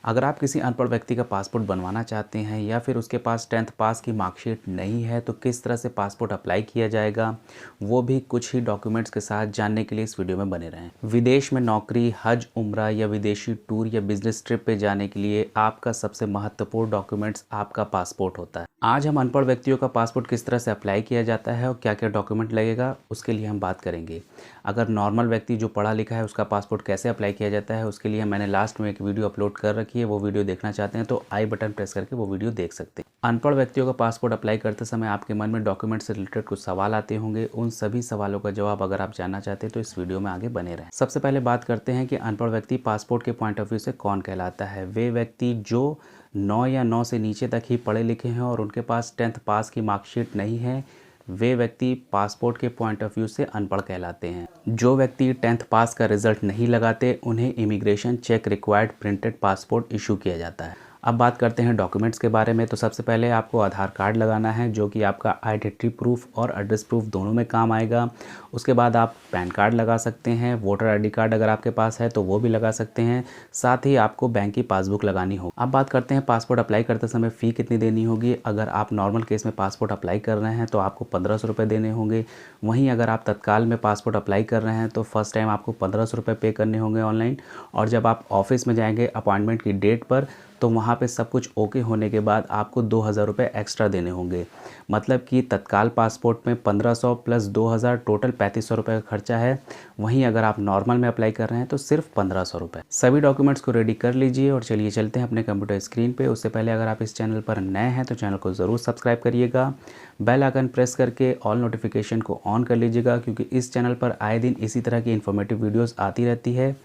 अगर आप किसी अनपढ़ व्यक्ति का पासपोर्ट बनवाना चाहते हैं या फिर उसके पास 10th पास की मार्कशीट नहीं है तो किस तरह से पासपोर्ट अप्लाई किया जाएगा, वो भी कुछ ही डॉक्यूमेंट्स के साथ जानने के लिए इस वीडियो में बने रहें। विदेश में नौकरी, हज, उम्रा या विदेशी टूर या बिजनेस ट्रिप पे जाने के लिए आपका सबसे महत्वपूर्ण डॉक्यूमेंट्स आपका पासपोर्ट होता है। आज हम अनपढ़ व्यक्तियों का पासपोर्ट किस तरह से अप्लाई किया जाता है और क्या क्या डॉक्यूमेंट लगेगा उसके लिए हम बात करेंगे। अगर नॉर्मल व्यक्ति जो पढ़ा लिखा है उसका पासपोर्ट कैसे अप्लाई किया जाता है उसके लिए मैंने लास्ट में एक वीडियो अपलोड कर रखी है। वो वीडियो देखना चाहते हैं तो आई बटन प्रेस करके वो वीडियो देख सकते हैं। अनपढ़ व्यक्तियों का पासपोर्ट अप्लाई करते समय आपके मन में डॉक्यूमेंट से रिलेटेड कुछ सवाल आते होंगे। उन सभी सवालों का जवाब अगर आप जानना चाहते हैं तो इस वीडियो में आगे बने रहें। सबसे पहले बात करते हैं कि अनपढ़ व्यक्ति पासपोर्ट के पॉइंट ऑफ व्यू से कौन कहलाता है। वे व्यक्ति जो 9 या 9 से नीचे तक ही पढ़े लिखे हैं और उनके पास 10th पास की मार्कशीट नहीं है, वे व्यक्ति पासपोर्ट के पॉइंट ऑफ व्यू से अनपढ़ कहलाते हैं। जो व्यक्ति 10th पास का रिजल्ट नहीं लगाते उन्हें immigration check required printed passport issue किया जाता है। अब बात करते हैं डॉक्यूमेंट्स के बारे में। तो सबसे पहले आपको आधार कार्ड लगाना है जो कि आपका आइडेंटिटी प्रूफ और एड्रेस प्रूफ दोनों में काम आएगा। उसके बाद आप पैन कार्ड लगा सकते हैं, वोटर आईडी कार्ड अगर आपके पास है तो वो भी लगा सकते हैं। साथ ही आपको बैंक की पासबुक लगानी होगी। अब बात करते हैं पासपोर्ट अप्लाई करते समय फ़ी कितनी देनी होगी। अगर आप नॉर्मल केस में पासपोर्ट अप्लाई कर रहे हैं तो आपको 1500 रुपये देने होंगे। वहीं अगर आप तत्काल में पासपोर्ट अप्लाई कर रहे हैं तो फर्स्ट टाइम आपको 1500 रुपये पे करने होंगे ऑनलाइन। और जब आप ऑफिस में जाएंगे अपॉइंटमेंट की डेट पर तो वहाँ पे सब कुछ ओके होने के बाद आपको 2000 रुपये एक्स्ट्रा देने होंगे। मतलब कि तत्काल पासपोर्ट में 1500 प्लस 2000 टोटल 3500 रुपये का खर्चा है। वहीं अगर आप नॉर्मल में अप्लाई कर रहे हैं तो सिर्फ 1500 रुपये। सभी डॉक्यूमेंट्स को रेडी कर लीजिए और चलिए चलते हैं अपने कंप्यूटर स्क्रीन पे। उससे पहले अगर आप इस चैनल पर नए हैं तो चैनल को ज़रूर सब्सक्राइब करिएगा। बेल आइकन प्रेस करके ऑल नोटिफिकेशन को ऑन कर लीजिएगा क्योंकि इस चैनल पर आए दिन इसी तरह की इन्फॉर्मेटिव वीडियोज़ आती रहती है।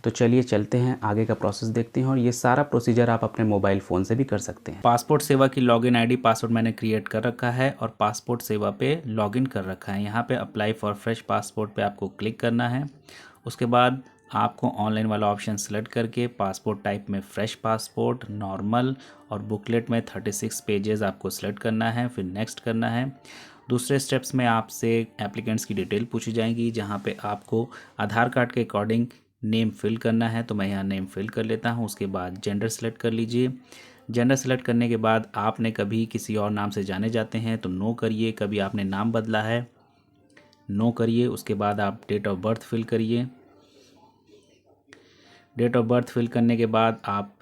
तो चलिए चलते हैं, आगे का प्रोसेस देखते हैं और ये सारा प्रोसीजर आप अपने मोबाइल फ़ोन से भी कर सकते हैं। पासपोर्ट सेवा की लॉगिन आईडी पासवर्ड मैंने क्रिएट कर रखा है और पासपोर्ट सेवा पे लॉगिन कर रखा है। यहाँ पे अप्लाई फॉर फ्रेश पासपोर्ट पे आपको क्लिक करना है। उसके बाद आपको ऑनलाइन वाला ऑप्शन सेलेक्ट करके पासपोर्ट टाइप में फ्रेश पासपोर्ट, नॉर्मल और बुकलेट में 36 पेजेस आपको सेलेक्ट करना है। फिर नेक्स्ट करना है। दूसरे स्टेप्स में आपसे एप्लीकेंट्स की डिटेल पूछी जाएंगी जहाँ पे आपको आधार कार्ड के अकॉर्डिंग नेम फिल करना है। तो मैं यहाँ नेम फिल कर लेता हूँ। उसके बाद जेंडर सेलेक्ट कर लीजिए। जेंडर सेलेक्ट करने के बाद आपने कभी किसी और नाम से जाने जाते हैं तो नो करिए। कभी आपने नाम बदला है, नो करिए। उसके बाद आप डेट ऑफ बर्थ फिल करिए। डेट ऑफ बर्थ फिल करने के बाद आप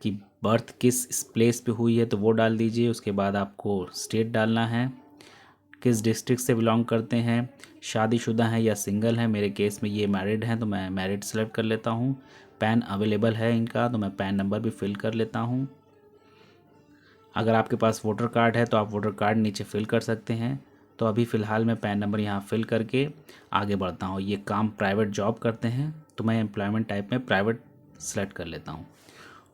की बर्थ किस प्लेस पे हुई है तो वो डाल दीजिए। उसके बाद आपको स्टेट डालना है, किस डिस्ट्रिक्ट से बिलोंग करते हैं, शादीशुदा हैं या सिंगल हैं। मेरे केस में ये मैरिड हैं तो मैं मैरिड सेलेक्ट कर लेता हूँ। पैन अवेलेबल है इनका तो मैं पैन नंबर भी फिल कर लेता हूँ। अगर आपके पास वोटर कार्ड है तो आप वोटर कार्ड नीचे फिल कर सकते हैं। तो अभी फ़िलहाल मैं पैन नंबर यहाँ फिल करके आगे बढ़ता हूँ। ये काम प्राइवेट जॉब करते हैं तो मैं एम्प्लॉयमेंट टाइप में प्राइवेट सेलेक्ट कर लेता हूँ।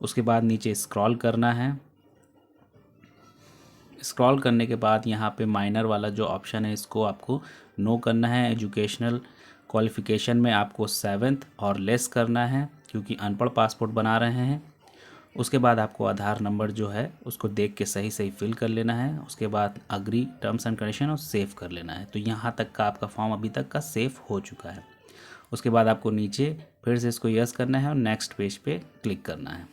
उसके बाद नीचे स्क्रॉल करना है। स्क्रॉल करने के बाद यहाँ पे माइनर वाला जो ऑप्शन है इसको आपको नो करना है। एजुकेशनल क्वालिफ़िकेशन में आपको 7th और लेस करना है क्योंकि अनपढ़ पासपोर्ट बना रहे हैं। उसके बाद आपको आधार नंबर जो है उसको देख के सही सही फिल कर लेना है। उसके बाद अग्री टर्म्स एंड कंडीशन और सेव कर लेना है। तो यहाँ तक का आपका फॉर्म अभी तक का सेव हो चुका है। उसके बाद आपको नीचे फिर से इसको यस करना है और नेक्स्ट पेज पे क्लिक करना है।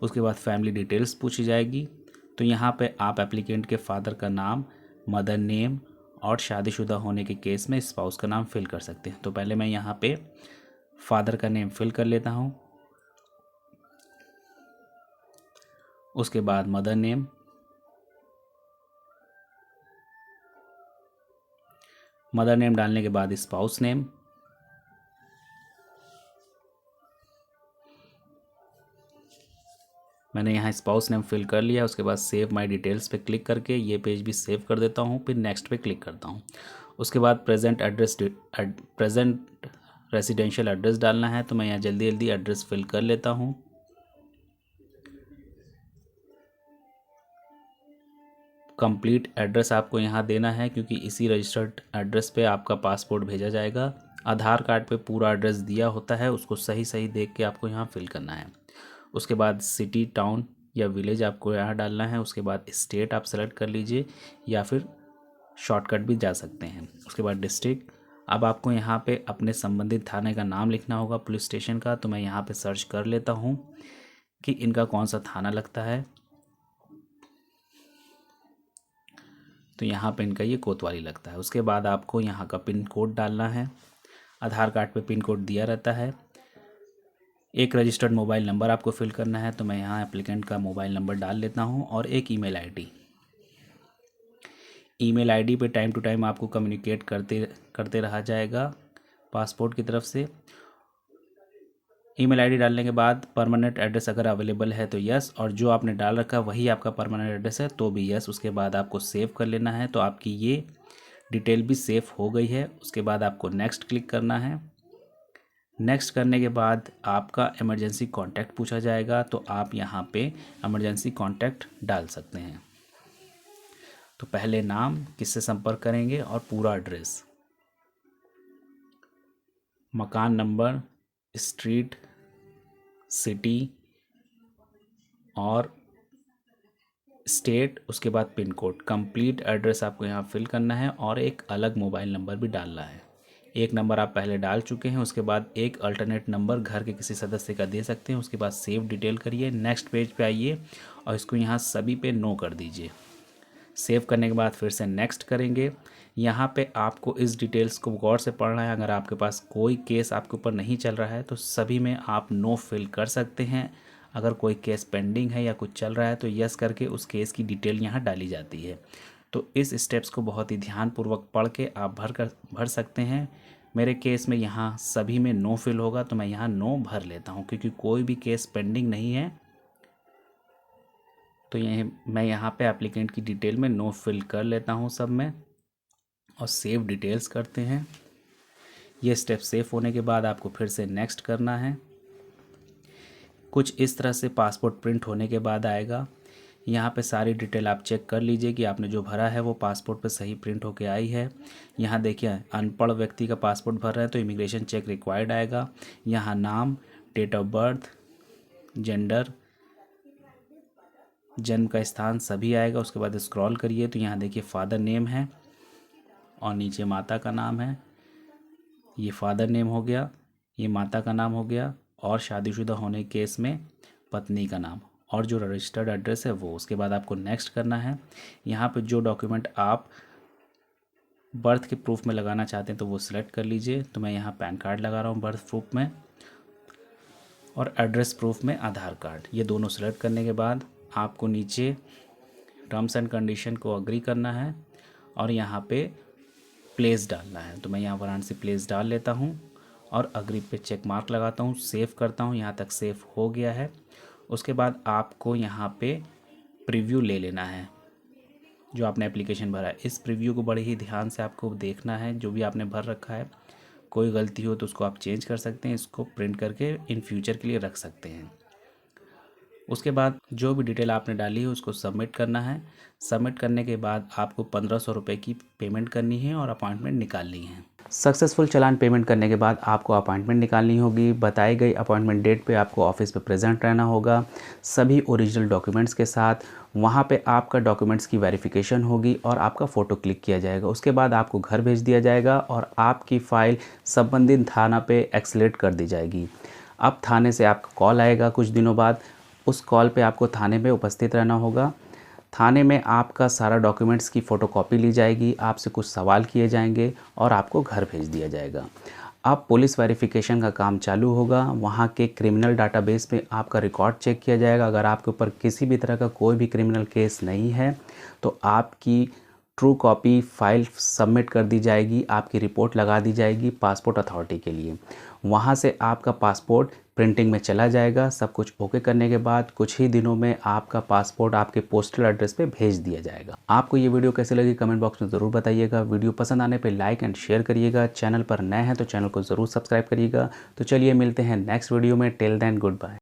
उसके बाद फैमिली डिटेल्स पूछी जाएगी। तो यहाँ पे आप एप्लीकेंट के फादर का नाम, मदर नेम और शादीशुदा होने के केस में स्पाउस का नाम फिल कर सकते हैं। तो पहले मैं यहाँ पे फादर का नेम फिल कर लेता हूँ। उसके बाद मदर नेम, मदर नेम डालने के बाद स्पाउस नेम, मैंने यहाँ स्पाउस नेम फिल कर लिया। उसके बाद सेव माय डिटेल्स पे क्लिक करके ये पेज भी सेव कर देता हूँ। फिर नेक्स्ट पे क्लिक करता हूँ। उसके बाद प्रेजेंट रेसिडेंशियल एड्रेस डालना है। तो मैं यहाँ जल्दी जल्दी एड्रेस फिल कर लेता हूँ। कंप्लीट एड्रेस आपको यहाँ देना है क्योंकि इसी रजिस्टर्ड एड्रेस पे आपका पासपोर्ट भेजा जाएगा। आधार कार्ड पे पूरा एड्रेस दिया होता है, उसको सही सही देख के आपको यहाँ फिल करना है। उसके बाद सिटी, टाउन या विलेज आपको यहाँ डालना है। उसके बाद स्टेट आप सेलेक्ट कर लीजिए या फिर शॉर्टकट भी जा सकते हैं। उसके बाद डिस्ट्रिक्ट अब आपको यहाँ पे अपने संबंधित थाने का नाम लिखना होगा, पुलिस स्टेशन का। तो मैं यहाँ पे सर्च कर लेता हूँ कि इनका कौन सा थाना लगता है। तो यहाँ पे इनका ये कोतवाली लगता है। उसके बाद आपको यहाँ का पिन कोड डालना है। आधार कार्ड पे पिन कोड दिया रहता है। एक रजिस्टर्ड मोबाइल नंबर आपको फिल करना है। तो मैं यहाँ एप्लीकेंट का मोबाइल नंबर डाल लेता हूँ और एक ईमेल आईडी। ईमेल आईडी पे टाइम टू टाइम आपको कम्युनिकेट करते रहा जाएगा पासपोर्ट की तरफ से। ईमेल आईडी डालने के बाद परमानेंट एड्रेस अगर अवेलेबल है तो यस, और जो आपने डाल रखा है वही आपका परमानेंट एड्रेस है तो भी यस। उसके बाद आपको सेव कर लेना है। तो आपकी ये डिटेल भी सेव हो गई है। उसके बाद आपको नेक्स्ट क्लिक करना है। नेक्स्ट करने के बाद आपका इमरजेंसी कॉन्टैक्ट पूछा जाएगा। तो आप यहाँ पे इमरजेंसी कॉन्टैक्ट डाल सकते हैं। तो पहले नाम, किससे संपर्क करेंगे, और पूरा एड्रेस, मकान नंबर, स्ट्रीट, सिटी और स्टेट, उसके बाद पिन कोड, कंप्लीट एड्रेस आपको यहाँ फिल करना है और एक अलग मोबाइल नंबर भी डालना है। एक नंबर आप पहले डाल चुके हैं, उसके बाद एक अल्टरनेट नंबर घर के किसी सदस्य का दे सकते हैं। उसके बाद सेव डिटेल करिए, नेक्स्ट पेज पे आइए और इसको यहाँ सभी पे नो कर दीजिए। सेव करने के बाद फिर से नेक्स्ट करेंगे। यहाँ पे आपको इस डिटेल्स को गौर से पढ़ना है। अगर आपके पास कोई केस आपके ऊपर नहीं चल रहा है तो सभी में आप नो फिल कर सकते हैं। अगर कोई केस पेंडिंग है या कुछ चल रहा है तो यस करके उस केस की डिटेल यहाँ डाली जाती है। तो इस स्टेप्स को बहुत ही ध्यानपूर्वक पढ़ के आप भर सकते हैं। मेरे केस में यहाँ सभी में नो फिल होगा तो मैं यहाँ नो भर लेता हूँ क्योंकि कोई भी केस पेंडिंग नहीं है। तो मैं यहाँ पे एप्लीकेंट की डिटेल में नो फिल कर लेता हूँ सब में और सेव डिटेल्स करते हैं। ये स्टेप सेव होने के बाद आपको फिर से नेक्स्ट करना है। कुछ इस तरह से पासपोर्ट प्रिंट होने के बाद आएगा। यहाँ पे सारी डिटेल आप चेक कर लीजिए कि आपने जो भरा है वो पासपोर्ट पे सही प्रिंट होके आई है। यहाँ देखिए अनपढ़ व्यक्ति का पासपोर्ट भर रहा है तो इमिग्रेशन चेक रिक्वायर्ड आएगा। यहाँ नाम, डेट ऑफ बर्थ, जेंडर, जन्म का स्थान सभी आएगा। उसके बाद स्क्रॉल करिए तो यहाँ देखिए फादर नेम है और नीचे माता का नाम है। ये फादर नेम हो गया, ये माता का नाम हो गया और शादीशुदा होने केस में पत्नी का नाम और जो रजिस्टर्ड एड्रेस है वो। उसके बाद आपको नेक्स्ट करना है। यहाँ पे जो डॉक्यूमेंट आप बर्थ के प्रूफ में लगाना चाहते हैं तो वो सिलेक्ट कर लीजिए। तो मैं यहाँ पैन कार्ड लगा रहा हूँ बर्थ प्रूफ में और एड्रेस प्रूफ में आधार कार्ड। ये दोनों सिलेक्ट करने के बाद आपको नीचे टर्म्स एंड कंडीशन को अग्री करना है और यहाँ पे प्लेस डालना है। तो मैं यहाँ वाराणसी प्लेस डाल लेता हूँ और अग्री पे चेक मार्क लगाता हूँ, सेव करता हूँ। यहाँ तक सेव हो गया है। उसके बाद आपको यहाँ पे प्रीव्यू ले लेना है जो आपने एप्लीकेशन भरा है। इस प्रीव्यू को बड़े ही ध्यान से आपको देखना है। जो भी आपने भर रखा है कोई गलती हो तो उसको आप चेंज कर सकते हैं। इसको प्रिंट करके इन फ्यूचर के लिए रख सकते हैं। उसके बाद जो भी डिटेल आपने डाली है उसको सबमिट करना है। सबमिट करने के बाद आपको 1500 रुपये की पेमेंट करनी है और अपॉइंटमेंट निकालनी है। सक्सेसफुल चालान पेमेंट करने के बाद आपको अपॉइंटमेंट निकालनी होगी। बताई गई अपॉइंटमेंट डेट पे आपको ऑफिस पे प्रेजेंट रहना होगा सभी ओरिजिनल डॉक्यूमेंट्स के साथ। वहाँ पे आपका डॉक्यूमेंट्स की वेरिफिकेशन होगी और आपका फ़ोटो क्लिक किया जाएगा। उसके बाद आपको घर भेज दिया जाएगा और आपकी फ़ाइल संबंधित थाना पे एक्सलेट कर दी जाएगी। अब थाने से आपका कॉल आएगा कुछ दिनों बाद। उस कॉल पे आपको थाने में उपस्थित रहना होगा। थाने में आपका सारा डॉक्यूमेंट्स की फ़ोटोकॉपी ली जाएगी, आपसे कुछ सवाल किए जाएंगे और आपको घर भेज दिया जाएगा। अब पुलिस वेरिफिकेशन का काम चालू होगा। वहाँ के क्रिमिनल डाटाबेस में आपका रिकॉर्ड चेक किया जाएगा। अगर आपके ऊपर किसी भी तरह का कोई भी क्रिमिनल केस नहीं है तो आपकी ट्रू कॉपी फाइल सबमिट कर दी जाएगी, आपकी रिपोर्ट लगा दी जाएगी पासपोर्ट अथॉरिटी के लिए। वहाँ से आपका पासपोर्ट प्रिंटिंग में चला जाएगा। सब कुछ ओके करने के बाद कुछ ही दिनों में आपका पासपोर्ट आपके पोस्टल एड्रेस पे भेज दिया जाएगा। आपको ये वीडियो कैसे लगी कमेंट बॉक्स में ज़रूर बताइएगा। वीडियो पसंद आने पे लाइक एंड शेयर करिएगा। चैनल पर नए हैं तो चैनल को ज़रूर सब्सक्राइब करिएगा। तो चलिए मिलते हैं नेक्स्ट वीडियो में। Till then good bye.